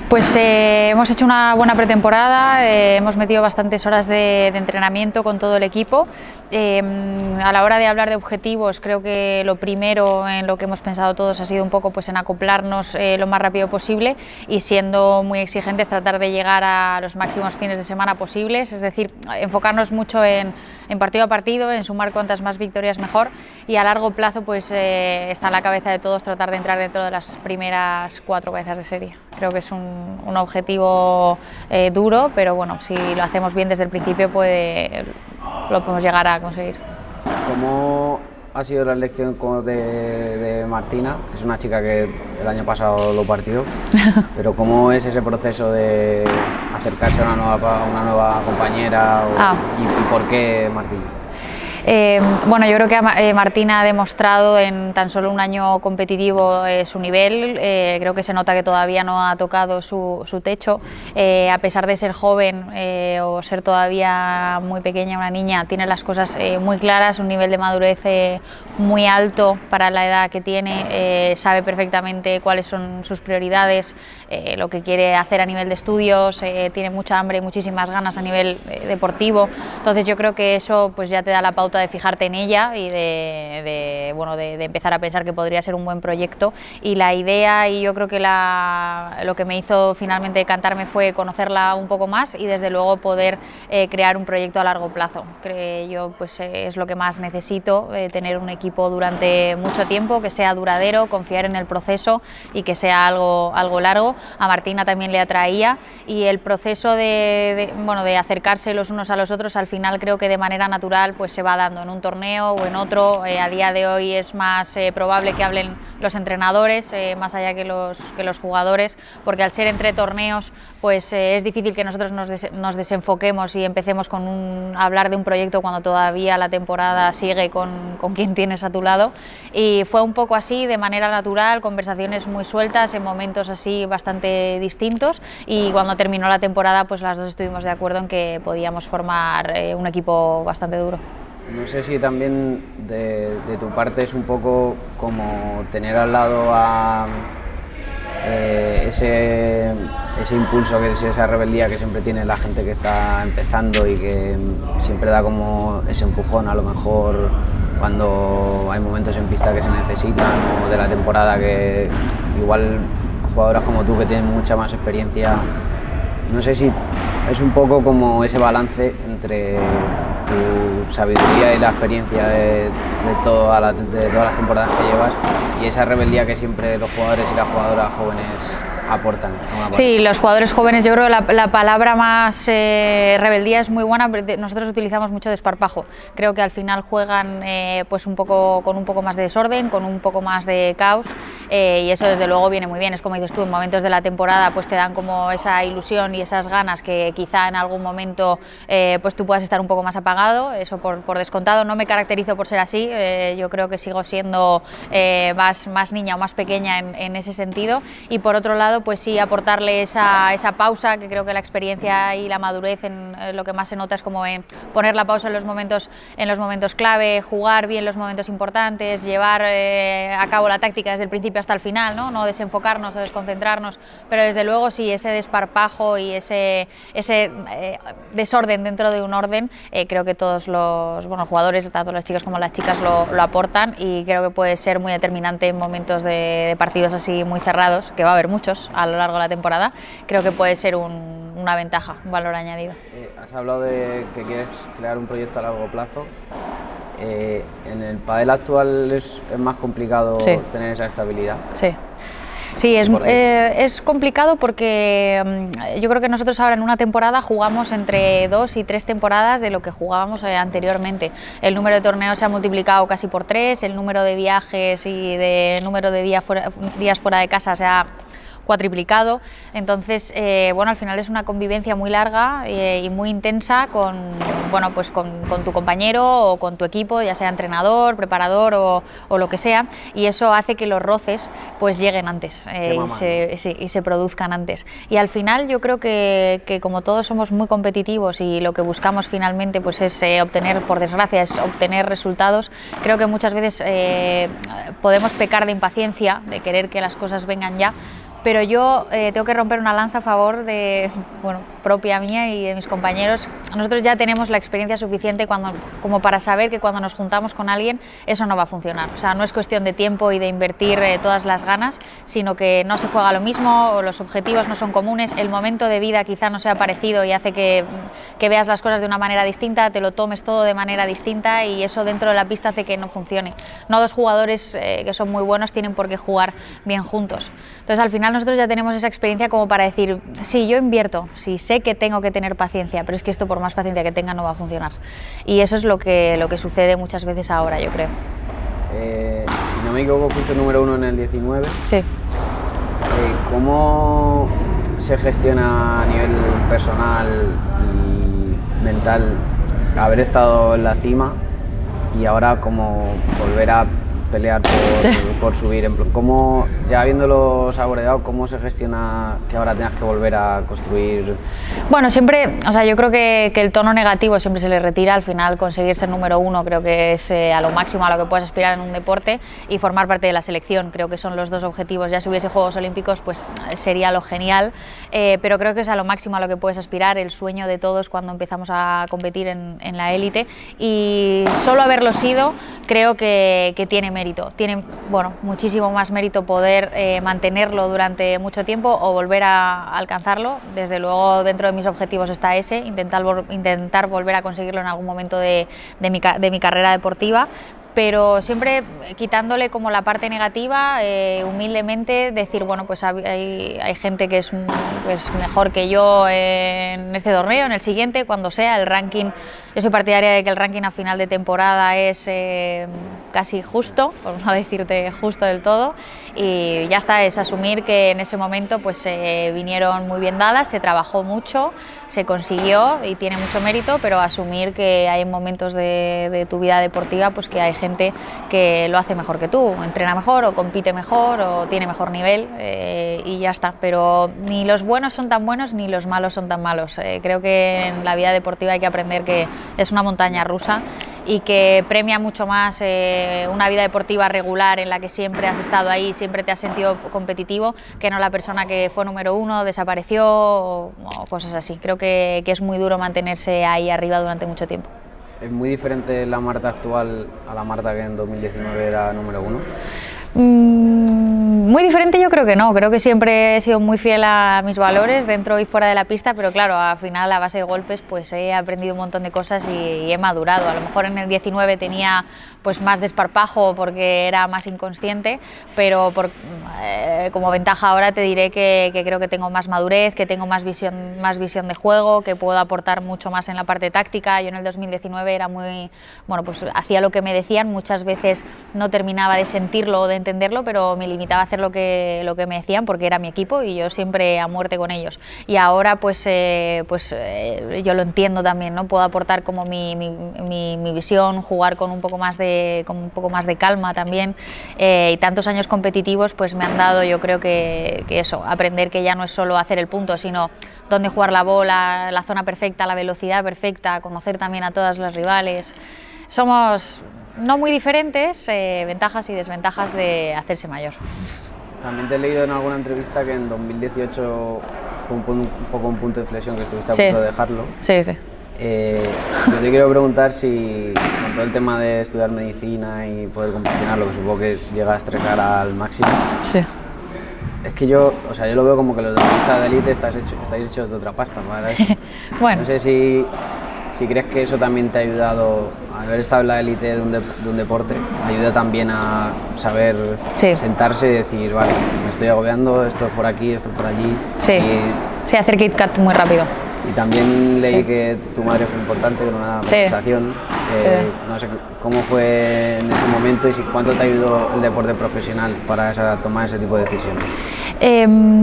Pues hemos hecho una buena pretemporada, hemos metido bastantes horas de entrenamiento con todo el equipo. A la hora de hablar de objetivos, creo que lo primero en lo que hemos pensado todos ha sido un poco pues en acoplarnos lo más rápido posible y, siendo muy exigentes, tratar de llegar a los máximos fines de semana posibles, es decir, enfocarnos mucho en partido a partido, en sumar cuantas más victorias mejor, y a largo plazo pues está en la cabeza de todos tratar de entrar dentro de las primeras 4 cabezas de serie. Creo que es un objetivo duro, pero bueno, si lo hacemos bien desde el principio lo podemos llegar a conseguir. ¿Cómo ha sido la elección de Martina? Es una chica que el año pasado lo partió, pero ¿cómo es ese proceso de acercarse a una nueva compañera y por qué Martina? Bueno, yo creo que Martina ha demostrado en tan solo un año competitivo su nivel. Creo que se nota que todavía no ha tocado su techo. A pesar de ser joven o ser todavía muy pequeña, una niña, tiene las cosas muy claras, un nivel de madurez muy alto para la edad que tiene. Sabe perfectamente cuáles son sus prioridades, lo que quiere hacer a nivel de estudios, tiene mucha hambre y muchísimas ganas a nivel deportivo. Entonces yo creo que eso pues ya te da la pauta de fijarte en ella y de empezar a pensar que podría ser un buen proyecto. Y la idea, y yo creo que lo que me hizo finalmente decantarme, fue conocerla un poco más y desde luego poder crear un proyecto a largo plazo. Creo yo pues es lo que más necesito, tener un equipo durante mucho tiempo, que sea duradero, confiar en el proceso y que sea algo largo. A Martina también le atraía, y el proceso de acercarse los unos a los otros, al final creo que de manera natural pues se va dando en un torneo o en otro. A día de hoy es más probable que hablen los entrenadores más allá que los jugadores, porque al ser entre torneos pues es difícil que nosotros nos desenfoquemos y empecemos a hablar de un proyecto cuando todavía la temporada sigue con quien tienes a tu lado. Y fue un poco así, de manera natural, conversaciones muy sueltas en momentos así bastante distintos, y cuando terminó la temporada pues las dos estuvimos de acuerdo en que podíamos formar un equipo bastante duro. No sé si también de tu parte es un poco como tener al lado ese impulso, esa rebeldía que siempre tiene la gente que está empezando y que siempre da como ese empujón, a lo mejor cuando hay momentos en pista que se necesitan, o de la temporada, que igual jugadoras como tú que tienen mucha más experiencia. No sé si es un poco como ese balance entre tu sabiduría y la experiencia de todas las temporadas que llevas, y esa rebeldía que siempre los jugadores y las jugadoras jóvenes aportan. Sí, los jugadores jóvenes, yo creo que la palabra más rebeldía es muy buena, pero nosotros utilizamos mucho desparpajo. Creo que al final juegan pues con un poco más de desorden, con un poco más de caos, y eso desde luego viene muy bien. Es como dices tú, en momentos de la temporada pues te dan como esa ilusión y esas ganas que quizá en algún momento pues tú puedas estar un poco más apagado, eso por descontado. No me caracterizo por ser así, yo creo que sigo siendo más niña o más pequeña en ese sentido, y por otro lado pues sí aportarle esa pausa, que creo que la experiencia y la madurez en lo que más se nota es como en poner la pausa en los momentos clave, jugar bien los momentos importantes, llevar a cabo la táctica desde el principio hasta el final, no desenfocarnos o desconcentrarnos, pero desde luego sí ese desparpajo y ese desorden dentro de un orden, creo que todos los jugadores, tanto los chicos como las chicas, lo aportan, y creo que puede ser muy determinante en momentos de partidos así muy cerrados, que va a haber muchos a lo largo de la temporada. Creo que puede ser una ventaja, un valor añadido. Has hablado de que quieres crear un proyecto a largo plazo. En el pádel actual es más complicado tener esa estabilidad. Sí, es complicado porque yo creo que nosotros ahora en una temporada jugamos entre 2 y 3 temporadas de lo que jugábamos anteriormente. El número de torneos se ha multiplicado casi por 3, el número de viajes y de número de días fuera de casa se ha cuatriplicado. Entonces al final es una convivencia muy larga y muy intensa con tu compañero o con tu equipo, ya sea entrenador, preparador o lo que sea, y eso hace que los roces pues lleguen antes y se produzcan antes. Y al final yo creo que como todos somos muy competitivos y lo que buscamos finalmente pues es por desgracia, es obtener resultados, creo que muchas veces podemos pecar de impaciencia, de querer que las cosas vengan ya, pero yo tengo que romper una lanza a favor de, bueno, propia mía y de mis compañeros. Nosotros ya tenemos la experiencia suficiente como para saber que cuando nos juntamos con alguien eso no va a funcionar. O sea, no es cuestión de tiempo y de invertir todas las ganas, sino que no se juega lo mismo, o los objetivos no son comunes, el momento de vida quizá no sea parecido y hace que veas las cosas de una manera distinta, te lo tomes todo de manera distinta y eso dentro de la pista hace que no funcione. No dos jugadores que son muy buenos tienen por qué jugar bien juntos. Entonces al final nosotros ya tenemos esa experiencia como para decir, sí, yo invierto, sí, sé que tengo que tener paciencia, pero es que esto por más paciencia que tenga no va a funcionar. Y eso es lo que sucede muchas veces ahora, yo creo. Si no me equivoco, fuiste número 1 en el 19. Sí. ¿Cómo se gestiona a nivel personal y mental haber estado en la cima y ahora como volver a pelear por subir? ¿Cómo, ya habiéndolo saboreado, cómo se gestiona que ahora tengas que volver a construir? Bueno, siempre, o sea, yo creo que el tono negativo siempre se le retira. Al final conseguir ser número 1 creo que es a lo máximo a lo que puedes aspirar en un deporte, y formar parte de la selección creo que son los dos objetivos. Ya si hubiese Juegos Olímpicos pues sería lo genial, pero creo que es a lo máximo a lo que puedes aspirar, el sueño de todos cuando empezamos a competir en la élite, y solo haberlo sido creo que tiene mérito. Tiene, bueno, muchísimo más mérito poder mantenerlo durante mucho tiempo o volver a alcanzarlo. Desde luego dentro de mis objetivos está ese, intentar volver a conseguirlo en algún momento de mi carrera deportiva, pero siempre quitándole como la parte negativa, humildemente decir, bueno, pues hay gente que es mejor que yo en este torneo, en el siguiente, cuando sea. El ranking, yo soy partidaria de que el ranking a final de temporada es casi justo, por no decirte justo del todo, y ya está, es asumir que en ese momento pues vinieron muy bien dadas, se trabajó mucho, se consiguió y tiene mucho mérito, pero asumir que hay momentos de tu vida deportiva pues que hay gente que lo hace mejor que tú, entrena mejor o compite mejor o tiene mejor nivel, y ya está. Pero ni los buenos son tan buenos ni los malos son tan malos. Creo que en la vida deportiva hay que aprender que es una montaña rusa y que premia mucho más una vida deportiva regular en la que siempre has estado ahí, siempre te has sentido competitivo, que no la persona que fue número 1, desapareció o cosas así. Creo que es muy duro mantenerse ahí arriba durante mucho tiempo. ¿Es muy diferente la Marta actual a la Marta que en 2019 era número 1? Muy diferente yo creo que no, creo que siempre he sido muy fiel a mis valores dentro y fuera de la pista, pero claro, al final a base de golpes pues he aprendido un montón de cosas y he madurado. A lo mejor en el 19 tenía pues más desparpajo porque era más inconsciente, pero como ventaja ahora te diré que creo que tengo más madurez, que tengo más visión de juego, que puedo aportar mucho más en la parte táctica. Yo en el 2019 era muy, bueno, pues hacía lo que me decían, muchas veces no terminaba de sentirlo o de entenderlo, pero me limitaba a hacer lo que me decían porque era mi equipo y yo siempre a muerte con ellos. Y ahora pues yo lo entiendo también, ¿no? Puedo aportar como mi visión, jugar con un poco más de calma también, y tantos años competitivos pues me han dado, yo creo que eso, aprender que ya no es solo hacer el punto, sino dónde jugar la bola, la zona perfecta, la velocidad perfecta, conocer también a todas las rivales. Somos no muy diferentes, ventajas y desventajas de hacerse mayor. También te he leído en alguna entrevista que en 2018 fue un poco un punto de inflexión, que estuviste a punto de dejarlo. Sí, sí. Yo te quiero preguntar si con todo el tema de estudiar medicina y poder compaginar, lo que supongo que llega a estresar al máximo. Sí. Es que yo lo veo como que los deportistas de élite estáis hechos de otra pasta, ¿vale? Bueno. No sé si crees que eso también te ha ayudado, haber estado en la élite de un deporte, ayuda también a saber sentarse y decir, vale, me estoy agobiando, esto es por aquí, esto es por allí. Sí, hacer KitKat muy rápido. Y también leí que tu madre fue importante con una presentación. No sé cómo fue en ese momento y cuánto te ayudó el deporte profesional para tomar ese tipo de decisiones.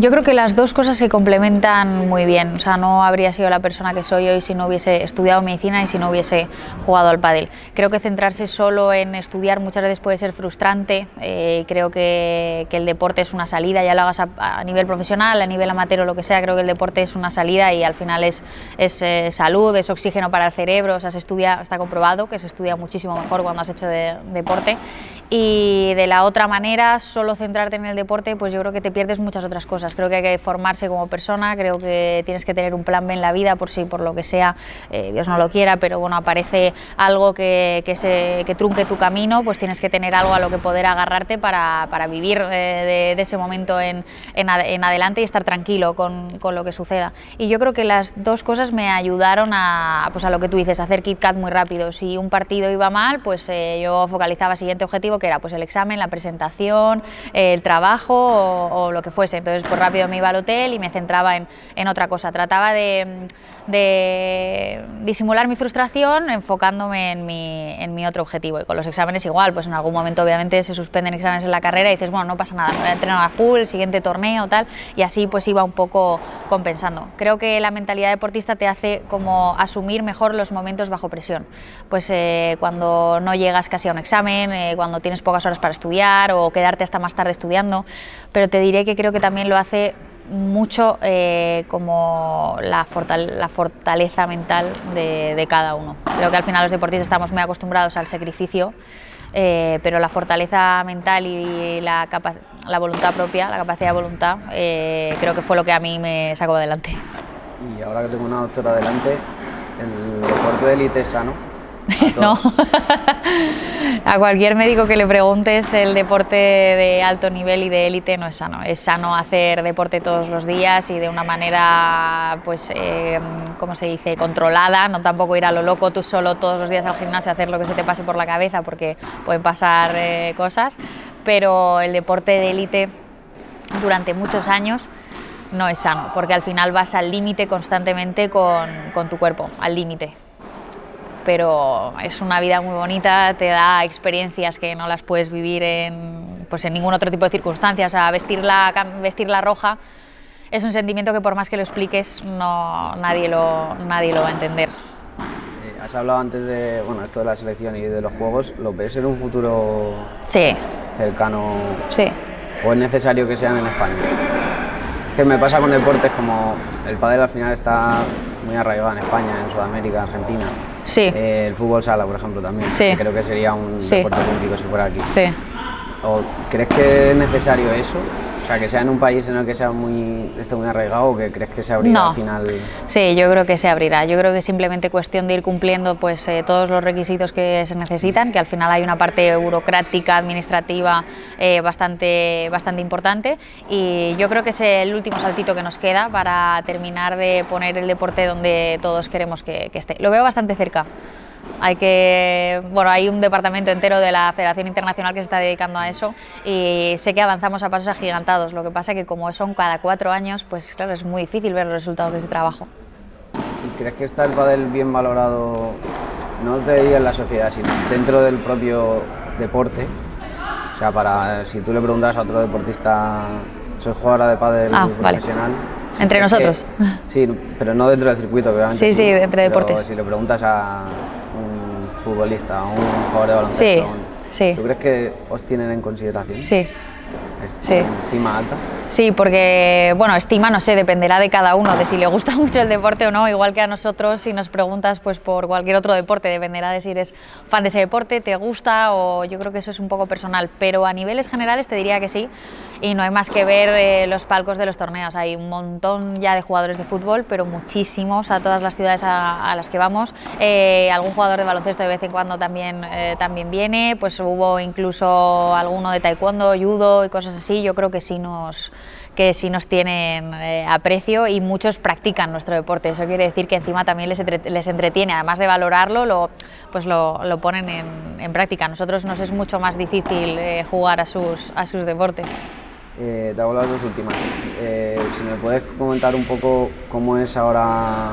Yo creo que las dos cosas se complementan muy bien. O sea, no habría sido la persona que soy hoy si no hubiese estudiado medicina y si no hubiese jugado al pádel. Creo que centrarse solo en estudiar muchas veces puede ser frustrante. Creo que el deporte es una salida, ya lo hagas a nivel profesional, a nivel amateur o lo que sea. Creo que el deporte es una salida y al final es salud, es oxígeno para el cerebro. O sea, está comprobado que se estudia muchísimo mejor cuando has hecho deporte. y de la otra manera, solo centrarte en el deporte, pues yo creo que te pierdes muchas otras cosas. Creo que hay que formarse como persona, creo que tienes que tener un plan B en la vida por si por lo que sea, Dios no lo quiera, pero bueno, aparece algo que trunque tu camino, pues tienes que tener algo a lo que poder agarrarte para vivir de ese momento en adelante y estar tranquilo con lo que suceda. Y yo creo que las dos cosas me ayudaron pues a lo que tú dices, a hacer KitKat muy rápido. Si un partido iba mal, pues yo focalizaba siguiente objetivo, que era pues el examen, la presentación, el trabajo o lo que fuese. Entonces pues rápido me iba al hotel y me centraba en otra cosa. Trataba de disimular mi frustración enfocándome en mi otro objetivo. Y con los exámenes igual, pues en algún momento obviamente se suspenden exámenes en la carrera y dices, bueno, no pasa nada, me voy a entrenar a full, el siguiente torneo, tal, y así pues iba un poco compensando. Creo que la mentalidad deportista te hace como asumir mejor los momentos bajo presión. Pues cuando no llegas casi a un examen, cuando tienes pocas horas para estudiar o quedarte hasta más tarde estudiando, pero te diré que creo que también lo hace mucho como la fortaleza mental de cada uno. Creo que al final los deportistas estamos muy acostumbrados al sacrificio, pero la fortaleza mental y la voluntad propia, la capacidad de voluntad, creo que fue lo que a mí me sacó adelante. Y ahora que tengo una doctora delante, ¿el deporte de élite es sano? No, a cualquier médico que le preguntes, el deporte de alto nivel y de élite no es sano. Es sano hacer deporte todos los días y de una manera, pues, ¿cómo se dice?, controlada, no tampoco ir a lo loco tú solo todos los días al gimnasio a hacer lo que se te pase por la cabeza, porque pueden pasar cosas, pero el deporte de élite durante muchos años no es sano, porque al final vas al límite constantemente con tu cuerpo, al límite. Pero es una vida muy bonita, te da experiencias que no las puedes vivir en ningún otro tipo de circunstancias. O sea, vestir la roja es un sentimiento que por más que lo expliques, nadie lo va a entender. Has hablado antes de esto de la selección y de los juegos, ¿lo ves en un futuro cercano? Sí. ¿O es necesario que sean en España? Es que me pasa con deportes como el pádel, al final está muy arraigado en España, en Sudamérica, Argentina. Sí. El fútbol sala, por ejemplo, también. Sí. Creo que sería un deporte olímpico si fuera aquí. Sí. ¿O crees que es necesario eso? O sea, que sea en un país en el que esté muy arraigado, ¿o que crees que se abrirá al final? Sí, yo creo que se abrirá. Yo creo que es simplemente cuestión de ir cumpliendo todos los requisitos que se necesitan, que al final hay una parte burocrática, administrativa bastante importante, y yo creo que es el último saltito que nos queda para terminar de poner el deporte donde todos queremos que esté. Lo veo bastante cerca. Hay un departamento entero de la Federación Internacional que se está dedicando a eso y sé que avanzamos a pasos agigantados. Lo que pasa es que como son cada 4 años, pues claro, es muy difícil ver los resultados de ese trabajo. ¿Y crees que está el pádel bien valorado, no te diría en la sociedad, sino dentro del propio deporte? O sea, si tú le preguntas a otro deportista, soy jugadora de pádel profesional... Vale. ¿Entre nosotros? Sí, pero no dentro del circuito, que obviamente sí, entre deportes. Pero si le preguntas a un futbolista, a un jugador de baloncesto, sí. ¿Tú crees que os tienen en consideración? Sí. ¿Estima alta? Sí, porque, estima, no sé, dependerá de cada uno, de si le gusta mucho el deporte o no, igual que a nosotros, si nos preguntas pues por cualquier otro deporte, dependerá de si eres fan de ese deporte, te gusta, o yo creo que eso es un poco personal, pero a niveles generales te diría que sí, y no hay más que ver los palcos de los torneos. Hay un montón ya de jugadores de fútbol, pero muchísimos a todas las ciudades a las que vamos. Algún jugador de baloncesto de vez en cuando también viene, pues hubo incluso alguno de taekwondo, judo y cosas así. Yo creo que sí nos tienen aprecio, y muchos practican nuestro deporte. Eso quiere decir que encima también les entretiene, además de valorarlo, lo ponen en práctica. A nosotros nos es mucho más difícil jugar a sus deportes. Te hago las dos últimas. Si me puedes comentar un poco cómo es ahora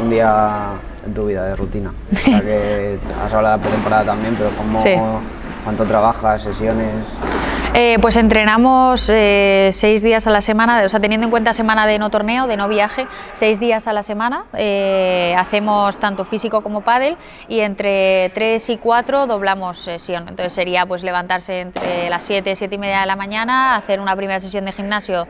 un día en tu vida de rutina. O sea, que has hablado de la pretemporada también, pero ¿cuánto trabajas, sesiones? Pues entrenamos 6 días a la semana, o sea, teniendo en cuenta semana de no torneo, de no viaje, 6 días a la semana. Hacemos tanto físico como pádel, y entre 3 y 4 doblamos sesión. Entonces sería pues levantarse entre las 7 y 7:30 de la mañana, hacer una primera sesión de gimnasio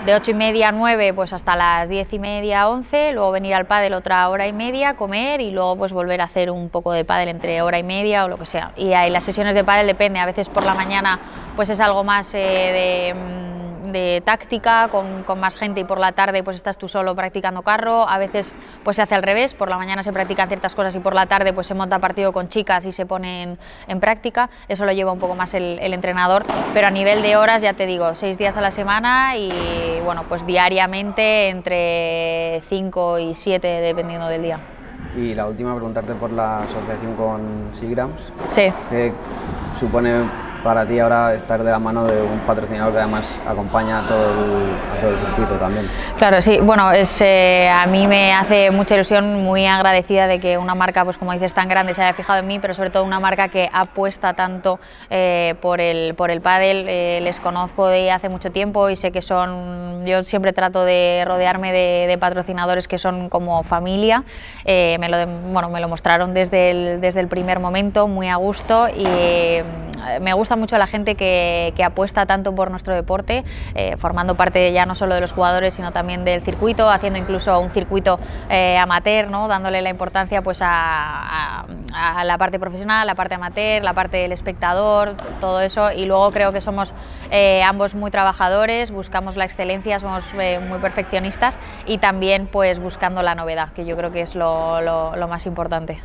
de 8:30 a 9 pues hasta las 10:30, 11, luego venir al pádel otra hora y media, comer y luego pues volver a hacer un poco de pádel entre hora y media o lo que sea. Y ahí las sesiones de pádel depende, a veces por la mañana pues es algo más de táctica, con más gente, y por la tarde pues estás tú solo practicando carro. A veces pues se hace al revés, por la mañana se practican ciertas cosas y por la tarde pues se monta partido con chicas y se pone en práctica. Eso lo lleva un poco más el entrenador, pero a nivel de horas ya te digo, 6 días a la semana y bueno, pues diariamente entre 5 y 7 dependiendo del día. Y la última, preguntarte por la asociación con Seagrams. Sí. ¿Qué supone para ti ahora estar de la mano de un patrocinador que además acompaña a todo el circuito también? Claro, sí, bueno, a mí me hace mucha ilusión, muy agradecida de que una marca, pues como dices, tan grande se haya fijado en mí, pero sobre todo una marca que apuesta tanto por el pádel. Les conozco de hace mucho tiempo y sé que yo siempre trato de rodearme de patrocinadores que son como familia. Me lo mostraron desde el primer momento, muy a gusto, y me gusta mucho la gente que apuesta tanto por nuestro deporte, formando parte ya no solo de los jugadores sino también del circuito, haciendo incluso un circuito amateur, ¿no? Dándole la importancia pues a la parte profesional, la parte amateur, la parte del espectador, todo eso. Y luego creo que somos ambos muy trabajadores, buscamos la excelencia, somos muy perfeccionistas y también pues buscando la novedad, que yo creo que es lo más importante.